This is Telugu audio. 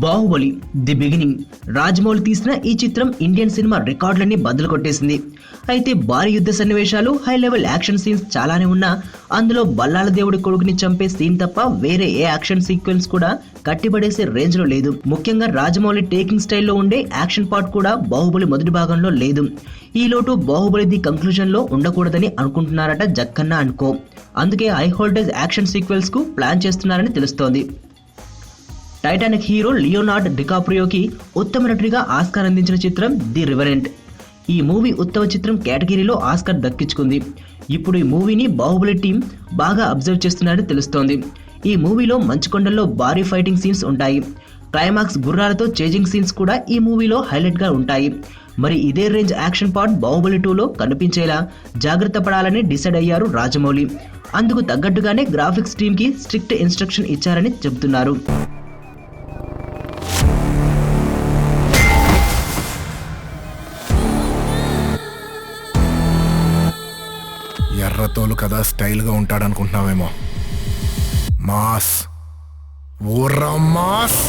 బాహుబలి ది బిగినింగ్ రాజమౌళి తీసిన ఈ చిత్రం ఇండియన్ సినిమా రికార్డులన్నీ బద్దలు కొట్టేసింది. అయితే భారీ యుద్ధ సన్నివేశాలు, హై లెవెల్ యాక్షన్ సీన్స్ చాలానే ఉన్నా అందులో బల్లాల దేవుడి కొడుకుని చంపే సీన్ తప్ప వేరే ఏ యాక్షన్ సీక్వెన్స్ కూడా కట్టిపడేసే రేంజ్ లో లేదు. ముఖ్యంగా రాజమౌళి టేకింగ్ స్టైల్లో ఉండే యాక్షన్ పార్ట్ కూడా బాహుబలి మొదటి భాగంలో లేదు. ఈ లోటు బాహుబలి ది కంక్లూజన్ లో ఉండకూడదని అనుకుంటున్నారట జక్కన్న అనుకో. అందుకే హై వోల్టేజ్ యాక్షన్ సీక్వెల్స్ కు ప్లాన్ చేస్తున్నారని తెలుస్తోంది. టైటానిక్ హీరో లియోనార్డో డికాప్రియోకి ఉత్తమ నటుడిగా ఆస్కార్ అందించిన చిత్రం ది రెవెనెంట్. ఈ మూవీ ఉత్తమ చిత్రం కేటగిరీలో ఆస్కార్ దక్కించుకుంది. ఇప్పుడు ఈ మూవీని బాహుబలి టీం బాగా అబ్జర్వ్ చేస్తున్నారని తెలుస్తోంది. ఈ మూవీలో మంచుకొండల్లో భారీ ఫైటింగ్ సీన్స్ ఉంటాయి. క్లైమాక్స్ గుర్రాలతో చేజింగ్ సీన్స్ కూడా ఈ మూవీలో హైలైట్ గా ఉంటాయి. మరి ఇదే రేంజ్ యాక్షన్ పార్ట్ బాహుబలి 2లో కనిపించేలా జాగ్రత్త పడాలని డిసైడ్ అయ్యారు రాజమౌళి. అందుకు తగ్గట్టుగానే గ్రాఫిక్స్ టీమ్ కి స్ట్రిక్ట్ ఇన్స్ట్రక్షన్ ఇచ్చారని చెబుతున్నారు. ఎర్రతోలు కదా స్టైల్గా ఉంటాడనుకుంటున్నావేమో. మాస్ ఓరా మాస్.